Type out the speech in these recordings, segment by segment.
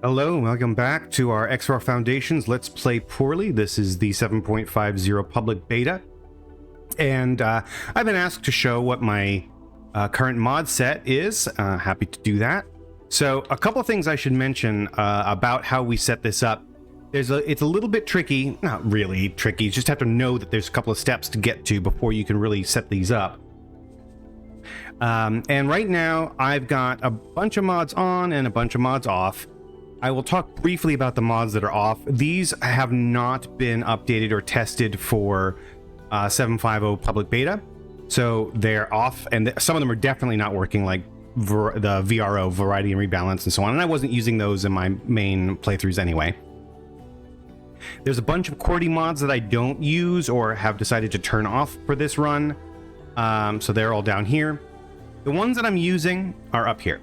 Hello and welcome back to our XR Foundations Let's Play Poorly. This is the 7.50 public beta, and I've been asked to show what my current mod set is. Happy to do that. So a couple of things I should mention about how we set this up. It's a little bit tricky, not really tricky, you just have to know that there's a couple of steps to get to before you can really set these up. And right now I've got a bunch of mods on and a bunch of mods off. I will talk briefly about the mods that are off. These have not been updated or tested for 7.50 public beta, so they're off, and some of them are definitely not working, like the VRO, Variety and Rebalance, and so on, and I wasn't using those in my main playthroughs anyway. There's a bunch of QWERTY mods that I don't use or have decided to turn off for this run, so they're all down here. The ones that I'm using are up here.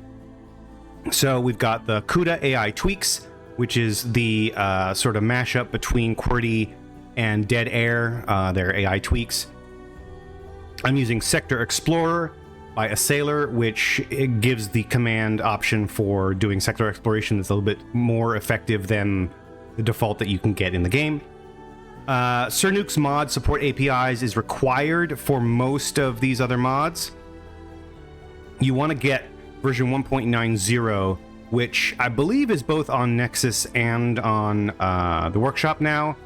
So we've got the CUDA AI tweaks, which is the sort of mashup between QWERTY and Dead Air, their AI tweaks. I'm using Sector Explorer by ASSORTED, which it gives the command option for doing sector exploration that's a little bit more effective than the default that you can get in the game. Cernuke's mod support APIs is required for most of these other mods. You want to get version 1.90, which I believe is both on Nexus and on the Workshop now.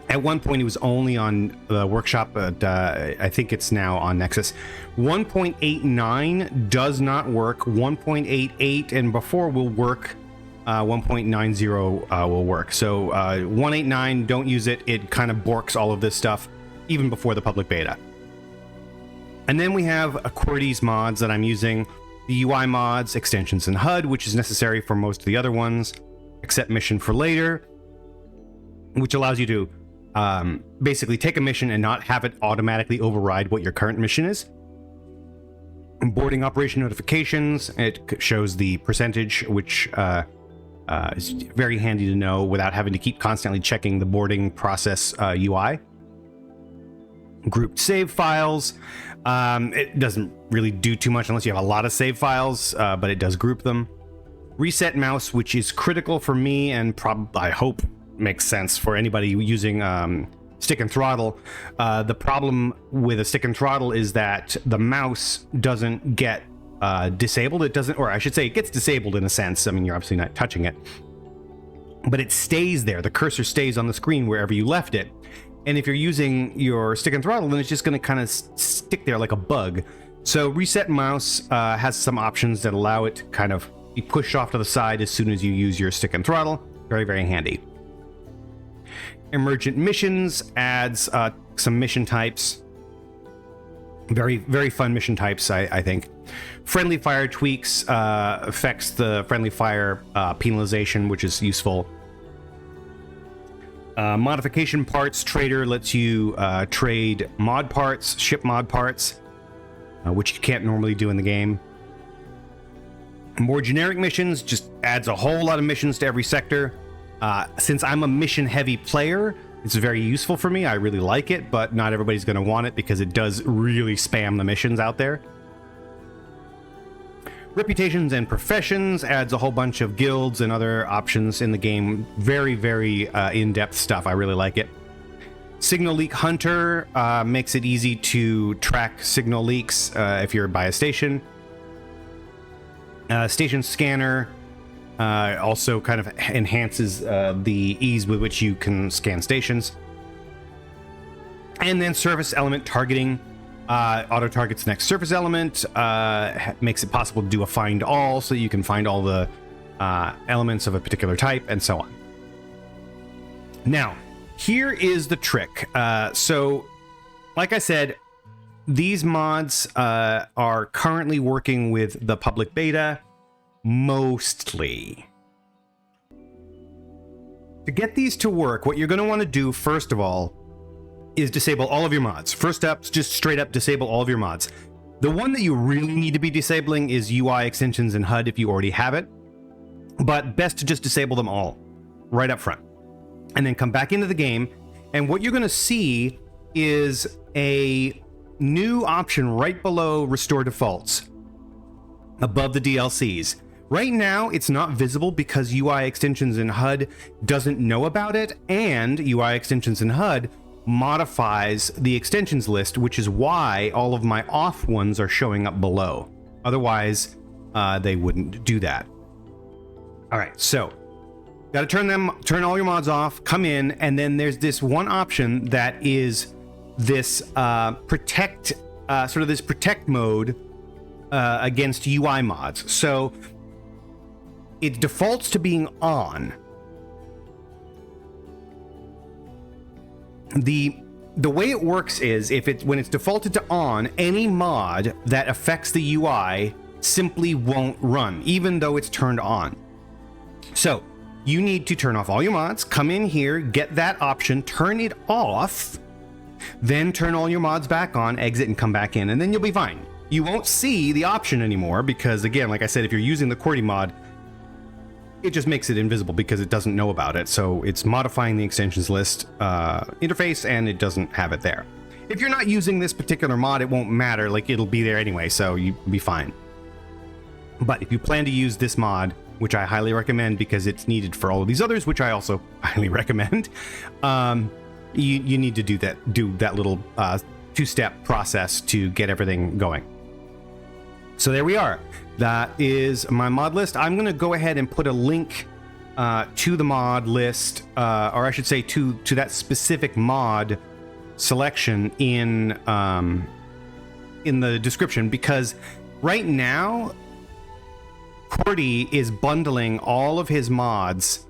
At one point it was only on the Workshop, but I think it's now on Nexus. 1.89 does not work. 1.88 and before will work. 1.90 will work. So 1.89, don't use it. It kind of borks all of this stuff even before the public beta. And then we have QWERTY's mods that I'm using. The UI mods, extensions, and HUD, which is necessary for most of the other ones, except Mission for Later, which allows you to basically take a mission and not have it automatically override what your current mission is. Boarding operation notifications, it shows the percentage, which is very handy to know without having to keep constantly checking the boarding process UI. Grouped save files. It doesn't really do too much unless you have a lot of save files, but it does group them. Reset mouse, which is critical for me and I hope makes sense for anybody using stick and throttle. The problem with a stick and throttle is that the mouse doesn't get disabled. It doesn't, or I should say it gets disabled in a sense. I mean, you're obviously not touching it, but it stays there. The cursor stays on the screen wherever you left it. And if you're using your stick and throttle, then it's just going to kind of stick there like a bug. So Reset Mouse has some options that allow it to kind of be pushed off to the side as soon as you use your stick and throttle. Very, very handy. Emergent Missions adds some mission types. Very, very fun mission types, I think. Friendly Fire tweaks affects the friendly fire penalization, which is useful. Modification parts trader lets you trade mod parts, ship mod parts, which you can't normally do in the game. More generic missions just adds a whole lot of missions to every sector. Since I'm a mission heavy player, it's very useful for me. I really like it, but not everybody's going to want it because it does really spam the missions out there. Reputations and Professions adds a whole bunch of guilds and other options in the game. Very, very in-depth stuff. I really like it. Signal Leak Hunter makes it easy to track signal leaks if you're by a station. Station Scanner also kind of enhances the ease with which you can scan stations. And then Surface Element Targeting. Auto targets next surface element, makes it possible to do a find all, so you can find all the elements of a particular type, and so on. Now, here is the trick. So, like I said, these mods are currently working with the public beta, mostly. To get these to work, what you're going to want to do, first of all, is disable all of your mods. First up, just straight up disable all of your mods. The one that you really need to be disabling is UI extensions and HUD if you already have it, but best to just disable them all right up front. And then come back into the game, and what you're going to see is a new option right below Restore Defaults, above the DLCs, Right now, it's not visible because UI Extensions in HUD doesn't know about it, and UI Extensions in HUD modifies the extensions list, which is why all of my off ones are showing up below. Otherwise, they wouldn't do that. All right, so got to turn all your mods off, come in, and then there's this one option that is this protect mode against UI mods. So it defaults to being on. The way it works is when it's defaulted to on, any mod that affects the UI simply won't run, even though it's turned on. So you need to turn off all your mods, come in here, get that option, turn it off, then turn all your mods back on, exit, and come back in, and then you'll be fine. You won't see the option anymore because, again, like I said, if you're using the QWERTY mod, it just makes it invisible because it doesn't know about it. So it's modifying the extensions list interface, and it doesn't have it there. If you're not using this particular mod, it won't matter. Like, it'll be there anyway, so you'll be fine. But if you plan to use this mod, which I highly recommend because it's needed for all of these others, which I also highly recommend, you need to do that little two-step process to get everything going. So there we are. That is my mod list. I'm going to go ahead and put a link to the mod list, or I should say to that specific mod selection in the description, because right now QWERTY is bundling all of his mods,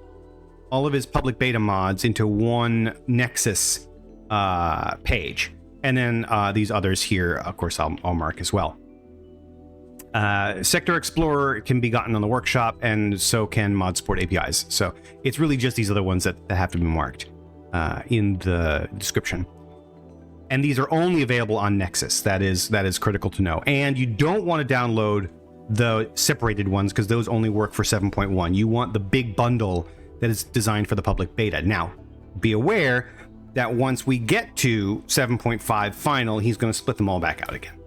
all of his public beta mods, into one Nexus page, and then these others here, of course, I'll mark as well. Sector Explorer can be gotten on the workshop, and so can mod support APIs. So it's really just these other ones that have to be marked in the description. And these are only available on Nexus. That is critical to know. And you don't want to download the separated ones because those only work for 7.1. You want the big bundle that is designed for the public beta. Now, be aware that once we get to 7.5 final, he's going to split them all back out again.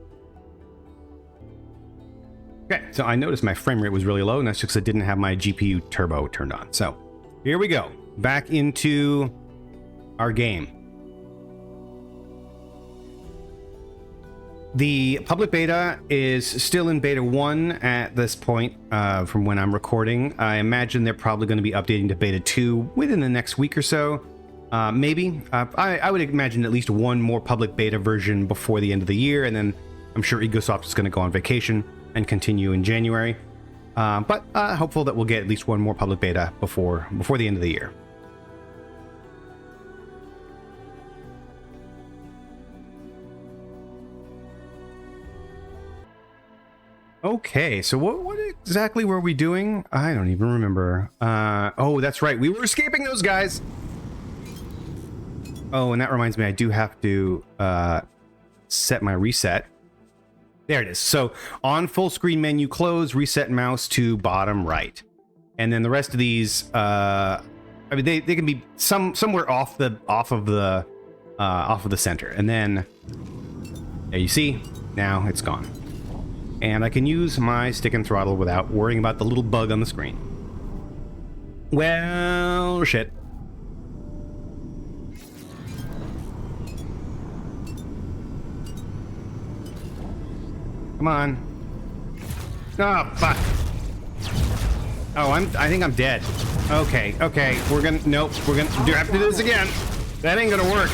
Okay, so I noticed my frame rate was really low, and that's just because I didn't have my GPU turbo turned on. So here we go, back into our game. The public beta is still in beta 1 at this point from when I'm recording. I imagine they're probably going to be updating to beta 2 within the next week or so. Maybe. I would imagine at least one more public beta version before the end of the year, and then I'm sure Egosoft is going to go on vacation and continue in January. But hopeful that we'll get at least one more public beta before the end of the year. Okay, so what exactly were we doing? I don't even remember. Oh, that's right. We were escaping those guys. Oh, and that reminds me, I do have to set my reset. There it is. So on full screen menu, close, reset mouse to bottom right. And then the rest of these, I mean, they can be somewhere off of the center. And then there you see, now it's gone. And I can use my stick and throttle without worrying about the little bug on the screen. Well, shit. Come on. Oh, fuck. Oh, I think I'm dead. Okay, we're gonna have to do this again. That ain't gonna work.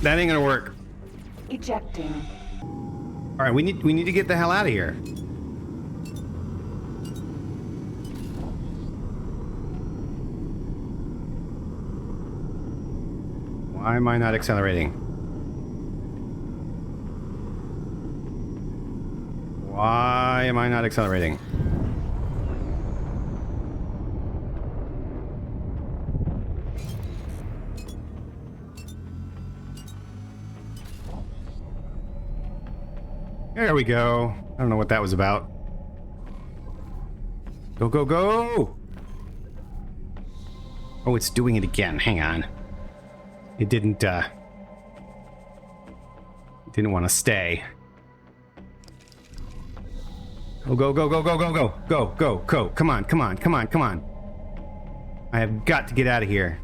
That ain't gonna work. Ejecting. All right, we need to get the hell out of here. Why am I not accelerating? Why am I not accelerating? There we go. I don't know what that was about. Go, go, go! Oh, it's doing it again. Hang on. It didn't want to stay. Oh, go, go, go, go, go, go, go, go, go. Come on, come on, come on, come on. I have got to get out of here.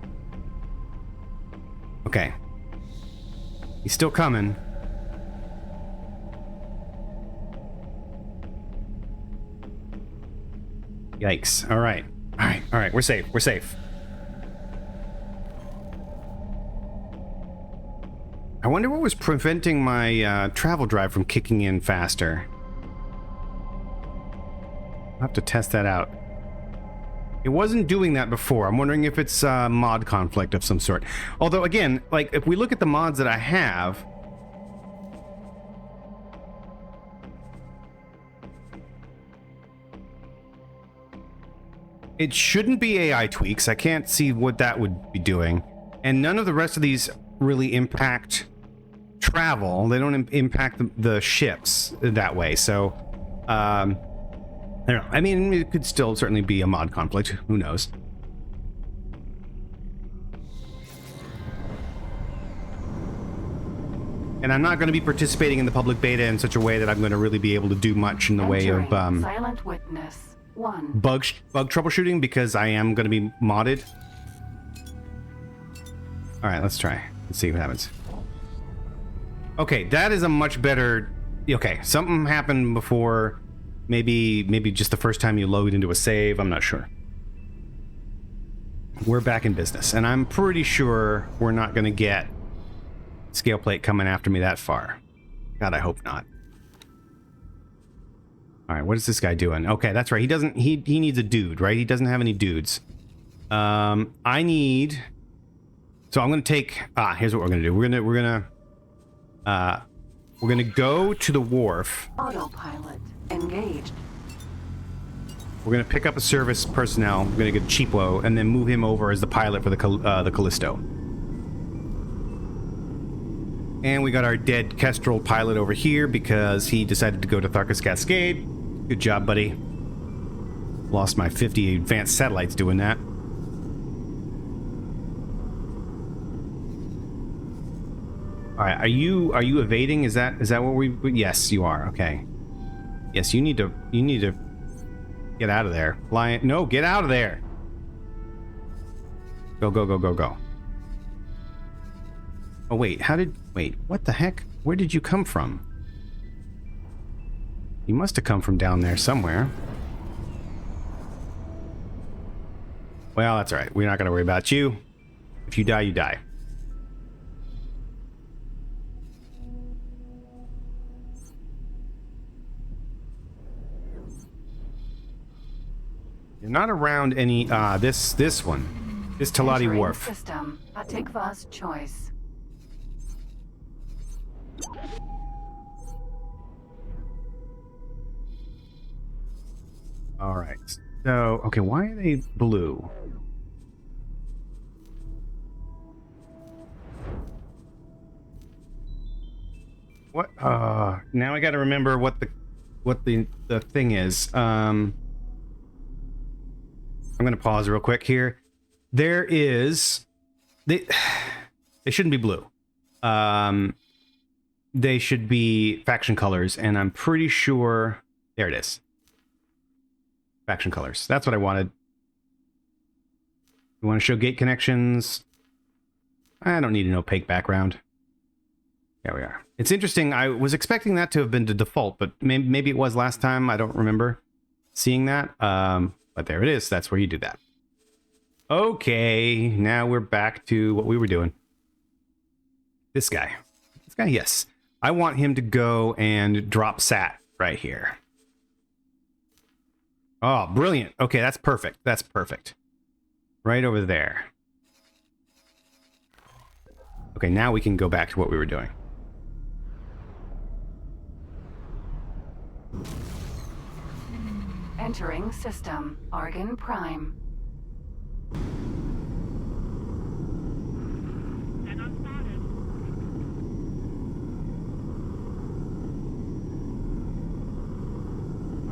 Okay. He's still coming. Yikes. All right. All right. All right. We're safe. We're safe. I wonder what was preventing my travel drive from kicking in faster. I'll have to test that out. It wasn't doing that before. I'm wondering if it's mod conflict of some sort. Although, again, like, if we look at the mods that I have... It shouldn't be AI tweaks. I can't see what that would be doing. And none of the rest of these really impact travel. They don't impact the ships that way. So, I don't know. I mean, it could still certainly be a mod conflict. Who knows? And I'm not going to be participating in the public beta in such a way that I'm going to really be able to do much in the way of silent witness. Bug troubleshooting, because I am going to be modded. All right, let's try. Let's see what happens. Okay, that is a much better... Okay, something happened before. Maybe just the first time you load into a save. I'm not sure. We're back in business, and I'm pretty sure we're not going to get scale plate coming after me that far. God, I hope not. All right, what is this guy doing? Okay, that's right. He doesn't. He needs a dude, right? He doesn't have any dudes. I need. So I'm gonna take. Here's what we're gonna do. We're gonna go to the wharf. Autopilot engaged. We're gonna pick up a service personnel. We're gonna get cheapo and then move him over as the pilot for the Callisto. And we got our dead Kestrel pilot over here because he decided to go to Tharkas Cascade. Good job, buddy. Lost my 50 advanced satellites doing that. All right, are you evading? Is that what we? Yes, you are. Okay. Yes, you need to get out of there. Lion, no, get out of there. Go, go, go, go, go. Oh wait, wait, what the heck? Where did you come from? You must have come from down there somewhere. Well, that's all right. We're not going to worry about you. If you die, you die. You're not around any, this one. This Talati Wharf. System, Atikva's choice. All right. So, okay, why are they blue? What? Now I got to remember what the thing is. I'm going to pause real quick here. There is they shouldn't be blue. They should be faction colors, and I'm pretty sure there it is. Faction colors. That's what I wanted. You want to show gate connections? I don't need an opaque background. There we are. It's interesting. I was expecting that to have been the default, but maybe it was last time. I don't remember seeing that. But there it is. That's where you do that. Okay, now we're back to what we were doing. This guy. This guy, yes. I want him to go and drop sat right here. Oh, brilliant. Okay, that's perfect. That's perfect. Right over there. Okay, now we can go back to what we were doing. Entering system, Argon Prime.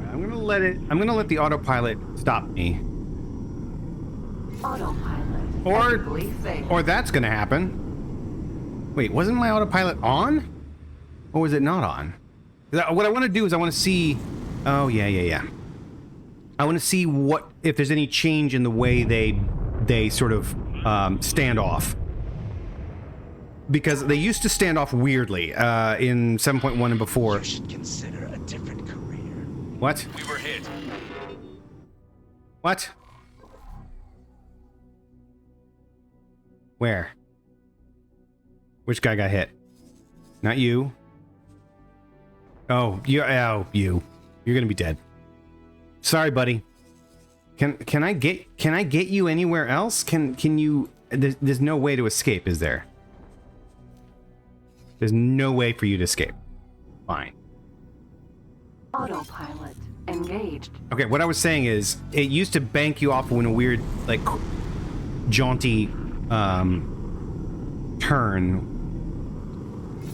I'm gonna let the autopilot stop me. Autopilot. Or that's gonna happen. Wait, wasn't my autopilot on? Or was it not on? What I want to do is I want to see Oh, yeah. I want to see if there's any change in the way they sort of stand off. Because they used to stand off weirdly in 7.1 and before. You should consider a different career. What? We were hit. What? Where? Which guy got hit? Not you. Oh, you. You're gonna be dead. Sorry, buddy. Can I get you anywhere else? Can you? There's no way to escape, is there? There's no way for you to escape. Fine. Autopilot engaged. Okay, what I was saying is, it used to bank you off when a weird, like, jaunty turn.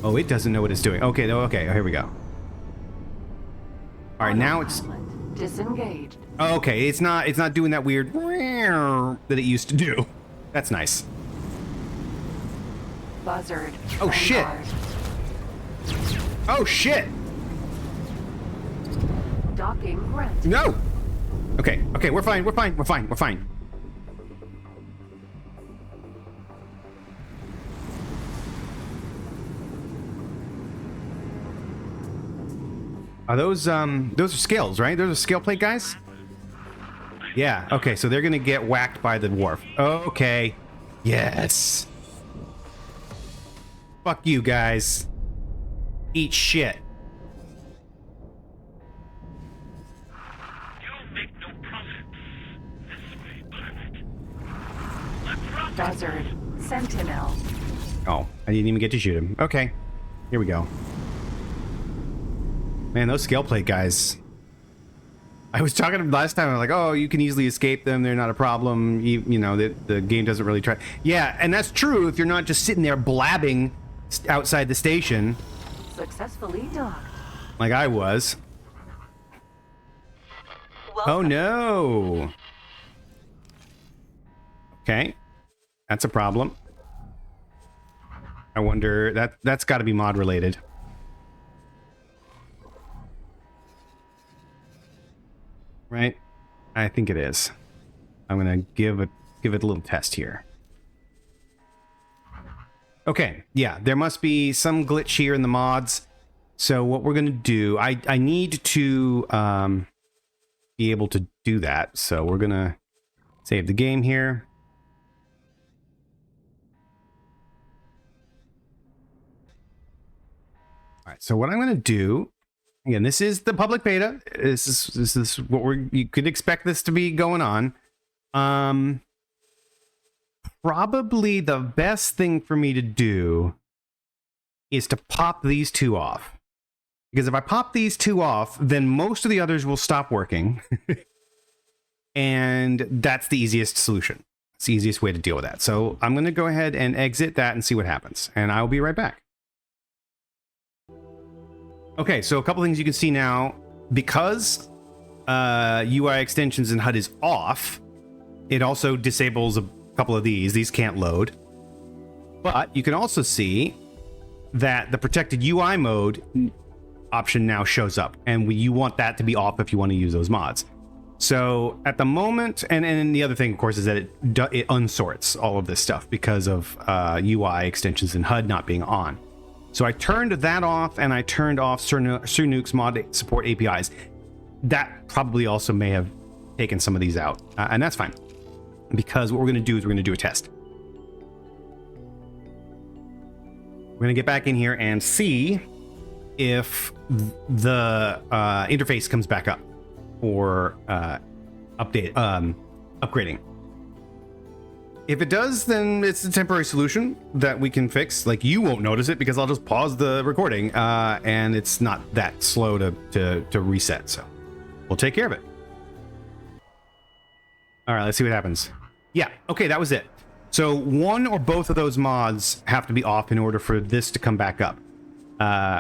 Oh, it doesn't know what it's doing. Okay, here we go. All right, now it's disengaged. Oh, okay, it's not doing that weird that it used to do. That's nice. Buzzard. Oh shit. Oh shit. Docking granted. No. Okay, we're fine. Are those are scales, right? Those are scale plate guys? Yeah, okay, so they're gonna get whacked by the dwarf. Okay. Yes. Fuck you guys. Eat shit. You'll make no profit. This way, pilot. Let's rock. Buzzard. Sentinel. Oh, I didn't even get to shoot him. Okay. Here we go. Man, those scale plate guys. I was talking to them last time. I was like, oh, you can easily escape them. They're not a problem. You know, the game doesn't really try. Yeah, and that's true if you're not just sitting there blabbing outside the station. Successfully docked. Like I was. Welcome. Oh, no. Okay. That's a problem. I wonder... That's got to be mod related. Right? I think it is. I'm gonna give it a little test here. Okay, yeah, there must be some glitch here in the mods. So what we're gonna do, I need to be able to do that. So we're gonna save the game here. All right, so what I'm gonna do. Again, this is the public beta. This is what you could expect this to be going on. Probably the best thing for me to do is to pop these two off. Because if I pop these two off, then most of the others will stop working. And that's the easiest solution. It's the easiest way to deal with that. So I'm going to go ahead and exit that and see what happens. And I'll be right back. Okay, so a couple things you can see now. Because UI extensions in HUD is off, it also disables a couple of these. These can't load. But you can also see that the protected UI mode option now shows up. And you want that to be off if you want to use those mods. So at the moment, and the other thing, of course, is that it unsorts all of this stuff because of UI extensions in HUD not being on. So I turned that off, and I turned off Surnuke's mod support APIs. That probably also may have taken some of these out, and that's fine. Because what we're going to do is we're going to do a test. We're going to get back in here and see if the interface comes back up or upgrading. If it does, then it's a temporary solution that we can fix. Like, you won't notice it because I'll just pause the recording, and it's not that slow to reset. So we'll take care of it. All right, let's see what happens. Yeah, okay, that was it. So one or both of those mods have to be off in order for this to come back up.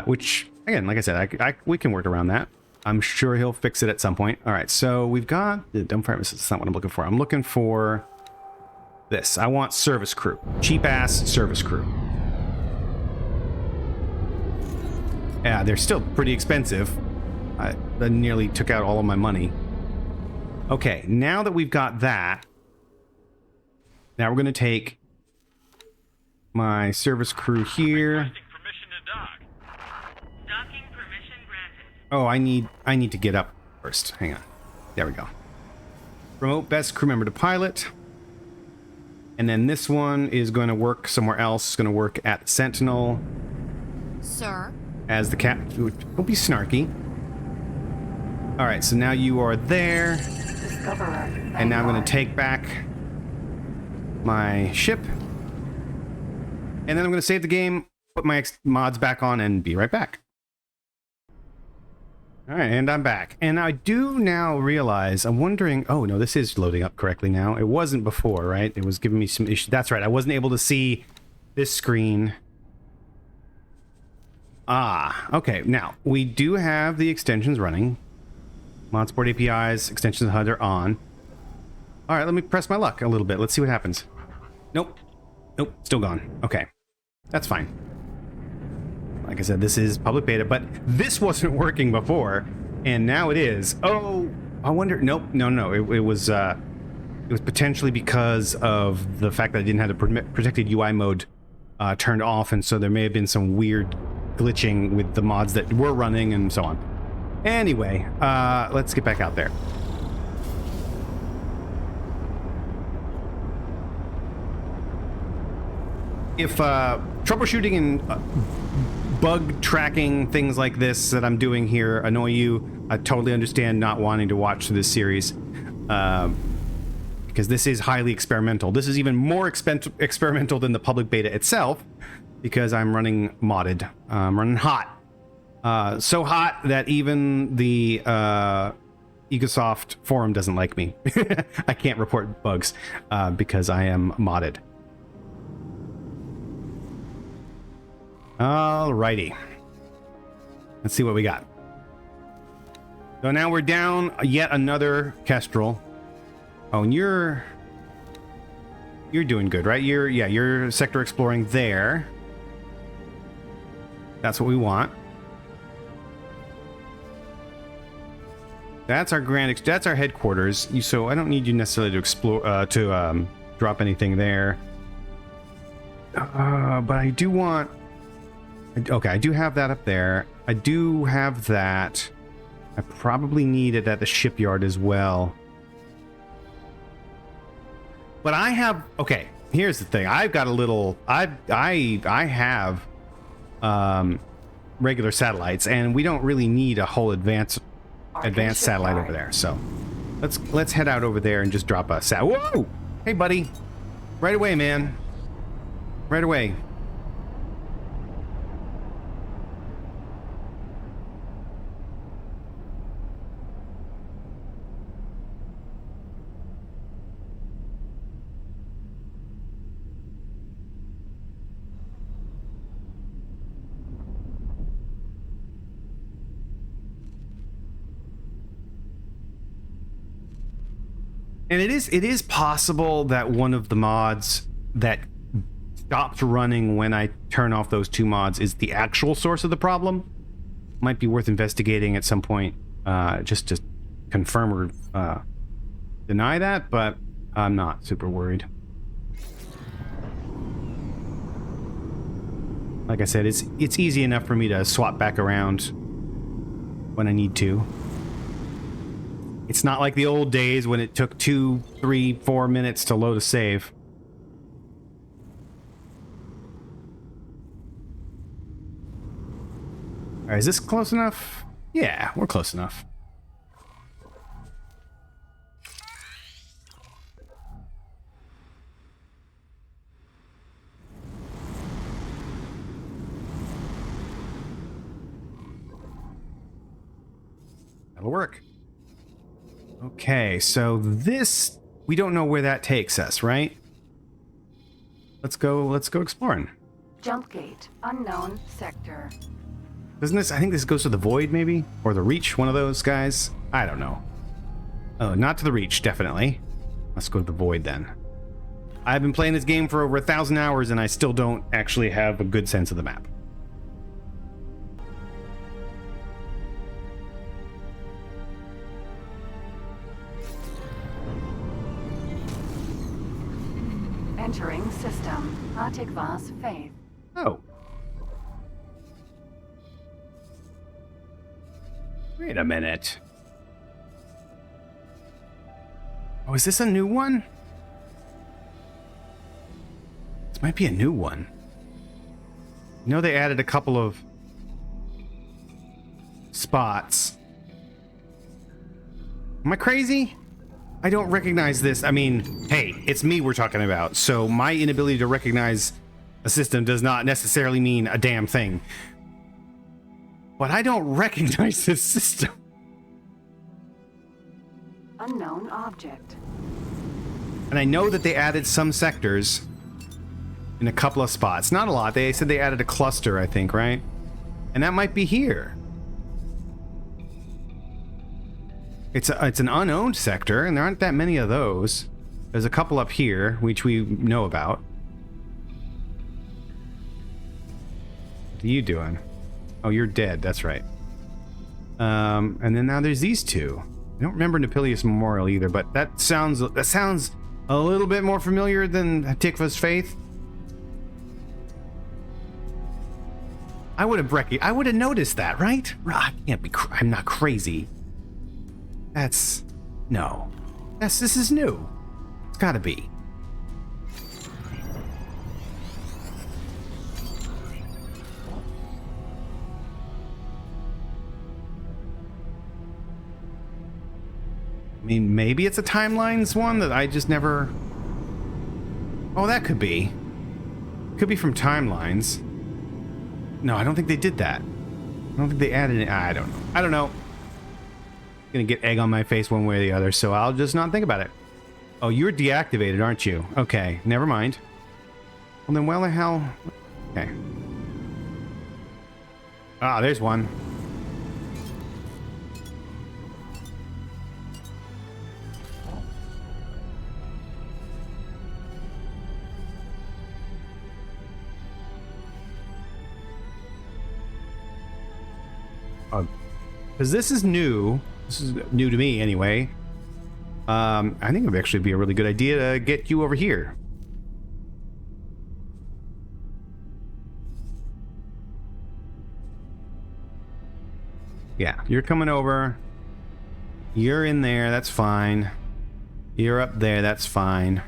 Which, again, like I said, we can work around that. I'm sure he'll fix it at some point. All right, so we've got the dumbfire. That's not what I'm looking for. I'm looking for this. I want service crew. Cheap ass service crew. Yeah, they're still pretty expensive. That nearly took out all of my money. Okay, now that we've got that, now we're going to take my service crew here. Requesting permission to dock. Docking permission granted. Oh, I need to get up first. Hang on. There we go. Promote best crew member to pilot. And then this one is going to work somewhere else. It's going to work at Sentinel. Sir? As the cap. Don't be snarky. All right, so now you are there. Discoverer. And now I'm going to take back my ship. And then I'm going to save the game, put my mods back on, and be right back. All right, and I'm back. And I do now realize, I'm wondering, oh no, this is loading up correctly now. It wasn't before, right? It was giving me some issues. That's right, I wasn't able to see this screen. Ah, okay. Now, we do have the extensions running. Modsport APIs, extensions HUD are on. All right, let me press my luck a little bit. Let's see what happens. Nope. Nope, still gone. Okay, that's fine. Like I said, this is public beta, but this wasn't working before, and now it is. Oh, I wonder. Nope, no. It was potentially because of the fact that I didn't have the protected UI mode turned off, and so there may have been some weird glitching with the mods that were running and so on. Anyway, let's get back out there. If troubleshooting and bug tracking things like this that I'm doing here annoy you, I totally understand not wanting to watch this series, because this is highly experimental. This is even more experimental than the public beta itself, because I'm running modded. I'm running hot. So hot that even the Ecosoft forum doesn't like me. I can't report bugs because I am modded. Alrighty. Let's see what we got. So now we're down yet another Kestrel. Oh, and you're doing good, right? You're sector exploring there. That's what we want. That's our that's our headquarters. So I don't need you necessarily to explore drop anything there. But I do want. Okay, I do have that up there. I do have that. I probably need it at the shipyard as well. But I have. Okay, here's the thing. I've got a little. I have regular satellites, and we don't really need a whole advanced satellite over there. So let's head out over there and just drop a sat. Whoa! Hey, buddy! Right away, man. Right away. And it is possible that one of the mods that stops running when I turn off those two mods is the actual source of the problem. Might be worth investigating at some point, just to confirm or deny that, but I'm not super worried. Like I said, it's easy enough for me to swap back around when I need to. It's not like the old days when it took 2, 3, 4 minutes to load a save. All right, is this close enough? Yeah, we're close enough. That'll work. Okay, so this, we don't know where that takes us, right? Let's go exploring. Jump gate. Unknown sector. Doesn't this, I think this goes to the Void, maybe? Or the Reach, one of those guys? I don't know. Oh, not to the Reach, definitely. Let's go to the Void, then. I've been playing this game for over 1,000 hours, and I still don't actually have a good sense of the map. Entering system. Atikvas Faith. Oh. Wait a minute. Oh, is this a new one? This might be a new one. You know, they added a couple of spots. Am I crazy? I don't recognize this. I mean, hey, it's me we're talking about, so my inability to recognize a system does not necessarily mean a damn thing. But I don't recognize this system. Unknown object. And I know that they added some sectors in a couple of spots. Not a lot. They said they added a cluster, I think, right? And that might be here. It's an unowned sector, and there aren't that many of those. There's a couple up here, which we know about. What are you doing? Oh, you're dead. That's right. And then now there's these two. I don't remember Napilius Memorial either, but that sounds a little bit more familiar than Tikva's Faith. I would have noticed that, right? I can't be. I'm not crazy. No. This is new. It's gotta be. I mean, maybe it's a timelines one that I just never... Oh, that could be. Could be from timelines. No, I don't think they did that. I don't think they added it. I don't know. Gonna get egg on my face one way or the other, so I'll just not think about it. Oh, you're deactivated, aren't you? Okay, never mind. Well, then, well, the hell... Okay. Ah, there's one. Because this is new. This is new to me, anyway. I think it would actually be a really good idea to get you over here. Yeah, you're coming over. You're in there, that's fine. You're up there, that's fine.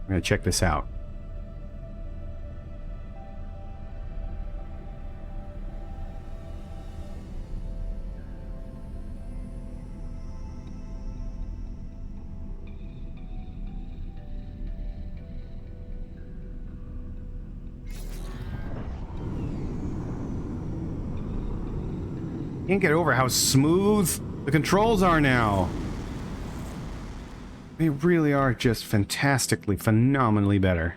I'm gonna check this out. Can't get over how smooth the controls are now. They really are just fantastically, phenomenally better.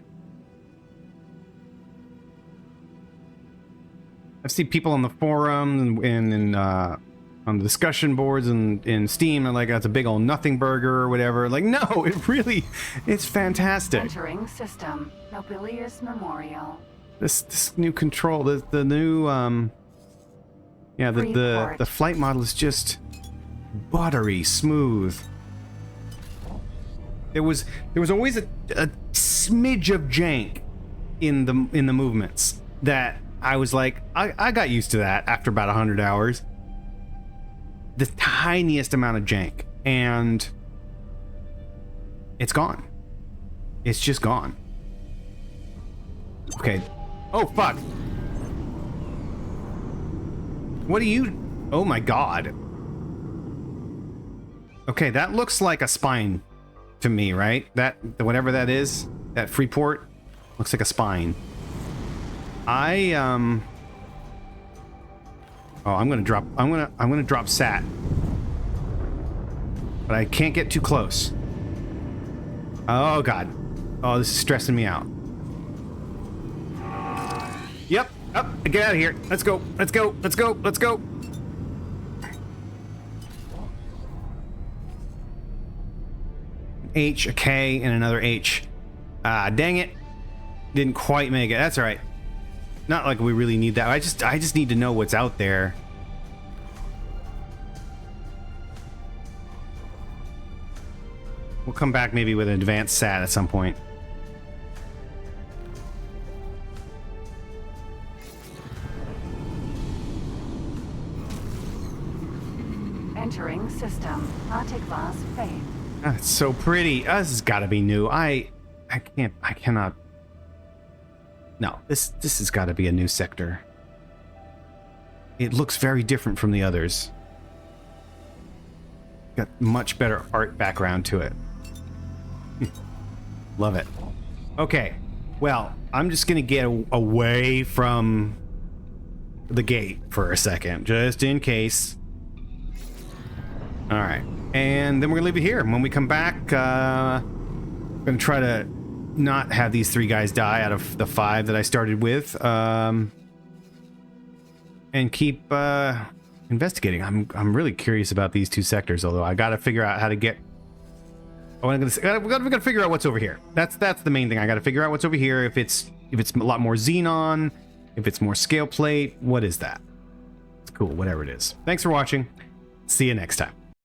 I've seen people on the forum and on the discussion boards and in Steam are like, that's a big old nothing burger or whatever. Like, no, it's fantastic. Entering system. Nobilius Memorial. This new control, the new yeah, the flight model is just buttery smooth. There was always a smidge of jank in the movements that I was like, I got used to that after about 100 hours. The tiniest amount of jank, and it's gone. It's just gone. Okay. Oh fuck. What are you... Oh my god. Okay, that looks like a spine to me, right? Whatever that is, that Freeport, looks like a spine. Oh, I'm gonna drop sat. But I can't get too close. Oh god. Oh, this is stressing me out. Yep. Up, get out of here. Let's go. Let's go. Let's go. Let's go. H, a K, and another H. Ah, dang it. Didn't quite make it. That's all right. Not like we really need that. I just need to know what's out there. We'll come back maybe with an advanced SAT at some point. Entering system. Atikvas Faith. That's so pretty. This has got to be new. I cannot. No, this has got to be a new sector. It looks very different from the others. Got much better art background to it. Love it. Okay, well, I'm just gonna get away from the gate for a second, just in case. All right, and then we're gonna leave it here. And when we come back, I'm gonna try to not have these 3 guys die out of the 5 that I started with, and keep investigating. I'm really curious about these 2 sectors, although I gotta figure out how to get. Oh, we gotta figure out what's over here. That's the main thing. I gotta figure out what's over here. If it's a lot more xenon, if it's more scale plate, what is that? It's cool, whatever it is. Thanks for watching. See you next time.